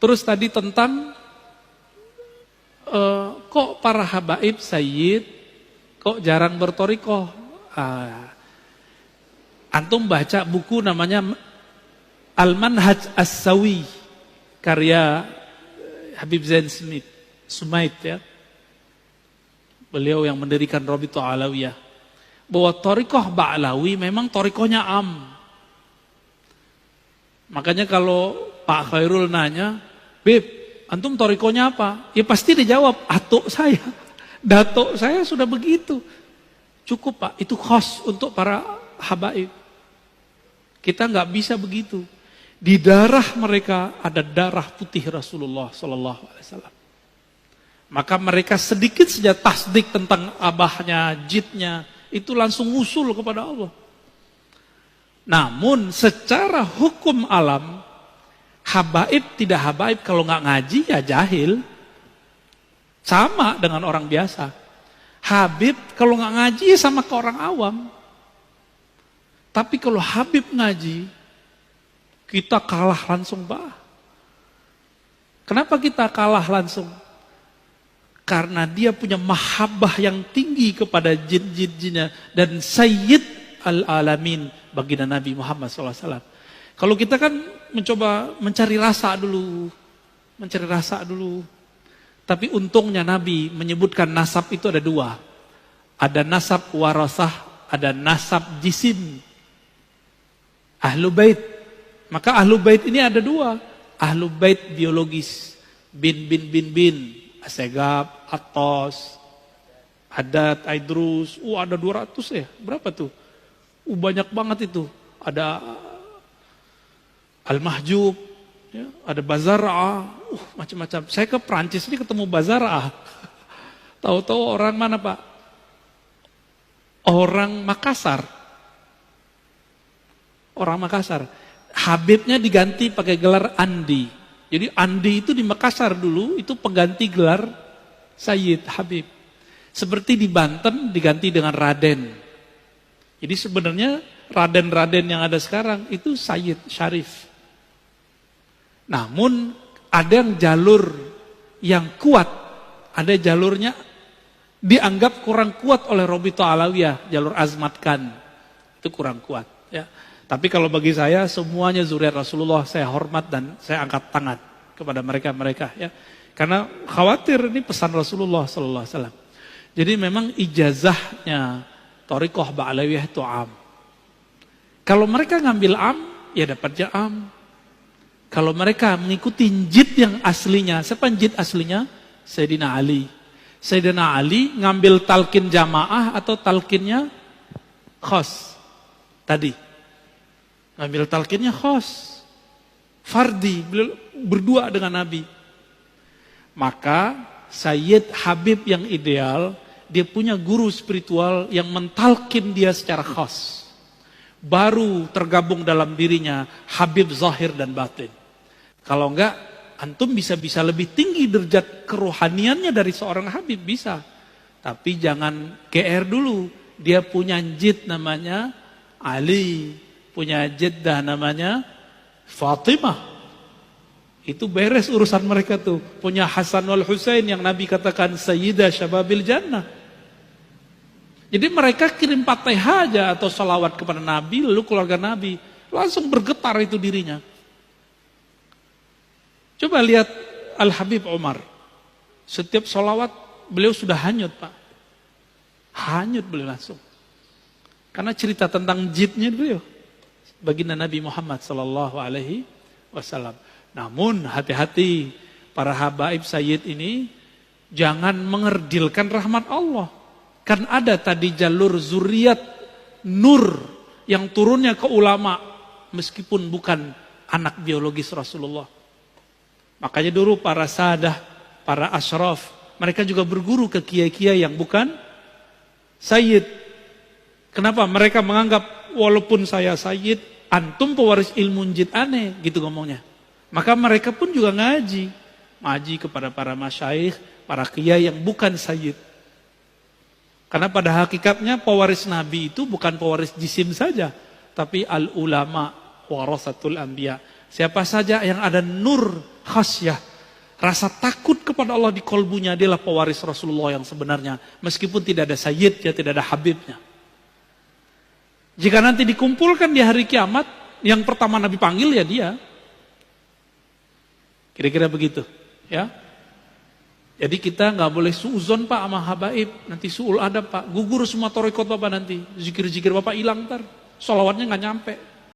Terus tadi tentang kok para habaib sayyid kok jarang bertorikoh. Antum baca buku namanya Al-Manhaj As-Sawi karya Habib Zain Sumait ya. Beliau yang mendirikan Rabithah Alawiyah. Bahwa torikoh Ba'lawi memang torikohnya am. Makanya kalau Pak Khairul nanya, Beb, antum torikohnya apa? Ya pasti dijawab, atuk saya, datuk saya sudah begitu. Cukup Pak, itu khas untuk para habaib. Kita nggak bisa begitu. Di darah mereka ada darah putih Rasulullah Sallallahu Alaihi Wasallam. Maka mereka sedikit saja tasdik tentang abahnya, jidnya, itu langsung usul kepada Allah. Namun secara hukum alam, habaib tidak habaib kalau nggak ngaji ya jahil. Sama dengan orang biasa. Habib kalau nggak ngaji ya sama ke orang awam. Tapi kalau Habib ngaji, kita kalah langsung Pak. Kenapa kita kalah langsung? Karena dia punya mahabbah yang tinggi kepada jin-jinnya dan Sayyid al-Alamin baginda Nabi Muhammad SAW. Kalau kita kan mencoba mencari rasa dulu. Tapi untungnya Nabi menyebutkan nasab itu ada dua. Ada nasab warasah, ada nasab jisim. Ahlu bait. Maka ahlu bait ini ada dua. Ahlu bait biologis. Bin. Asegab, Atos, Adat, Aidrus. Ada 200 ya. Berapa tuh? Banyak banget itu. Ada Al-Mahjub, ya, ada Bazara'ah, macam-macam. Saya ke Prancis ini ketemu Bazara'ah. Tahu-tahu orang mana Pak? Orang Makassar. Habibnya diganti pakai gelar Andi. Jadi Andi itu di Makassar dulu, itu pengganti gelar Sayyid Habib. Seperti di Banten diganti dengan Raden. Jadi sebenarnya Raden-Raden yang ada sekarang itu Sayyid Syarif. Namun ada yang jalur yang kuat, ada jalurnya dianggap kurang kuat oleh Rabithah Alawiyah, jalur azmatkan. Itu kurang kuat ya. Tapi kalau bagi saya semuanya zuriat Rasulullah saya hormat dan saya angkat tangan kepada mereka ya. Karena khawatir ini pesan Rasulullah sallallahu alaihi wasallam. Jadi memang ijazahnya thariqah Ba'lawiyah itu am. Kalau mereka ngambil am, ya dapatnya am. Kalau mereka mengikuti jid yang aslinya, siapa jid aslinya? Sayyidina Ali. Sayyidina Ali ngambil talqin jamaah atau talqinnya khas? Tadi. Ngambil talqinnya khas. Fardi, berdua dengan Nabi. Maka Sayyid Habib yang ideal, dia punya guru spiritual yang mentalkin dia secara khas. Baru tergabung dalam dirinya Habib zahir dan batin. Kalau enggak, antum bisa lebih tinggi derajat kerohaniannya dari seorang Habib, bisa. Tapi jangan GR dulu. Dia punya jid namanya Ali. Punya jiddah namanya Fatimah. Itu beres urusan mereka tuh. Punya Hasan wal Husain yang Nabi katakan Sayyidah Syababil Jannah. Jadi mereka kirim Fatihah aja atau salawat kepada Nabi, lalu keluarga Nabi. Langsung bergetar itu dirinya. Coba lihat Al-Habib Umar. Setiap salawat beliau sudah hanyut Pak. Hanyut beliau langsung. Karena cerita tentang jidnya beliau. Baginda Nabi Muhammad sallallahu alaihi wasallam. Namun hati-hati para habaib sayyid ini jangan mengerdilkan rahmat Allah. Kan ada tadi jalur zuriat nur yang turunnya ke ulama meskipun bukan anak biologis Rasulullah. Makanya dulu para sadah, para asyraf, mereka juga berguru ke kiai-kiai yang bukan sayyid. Kenapa? Mereka menganggap walaupun saya sayyid, antum pewaris ilmu jid aneh, gitu ngomongnya. Maka mereka pun juga ngaji kepada para masyaikh, para kiai yang bukan sayyid. Karena pada hakikatnya pewaris Nabi itu bukan pewaris jisim saja, tapi al-ulama warasatul anbiya. Siapa saja yang ada nur khasyah, rasa takut kepada Allah di kolbunya, dialah pewaris Rasulullah yang sebenarnya. Meskipun tidak ada sayyidnya, tidak ada habibnya. Jika nanti dikumpulkan di hari kiamat, yang pertama Nabi panggil ya dia. Kira-kira begitu, ya. Jadi kita nggak boleh suuzon Pak sama habaib, nanti suul adab Pak, gugur semua torikot Bapak nanti, zikir-zikir Bapak hilang ntar, sholawatnya nggak nyampe.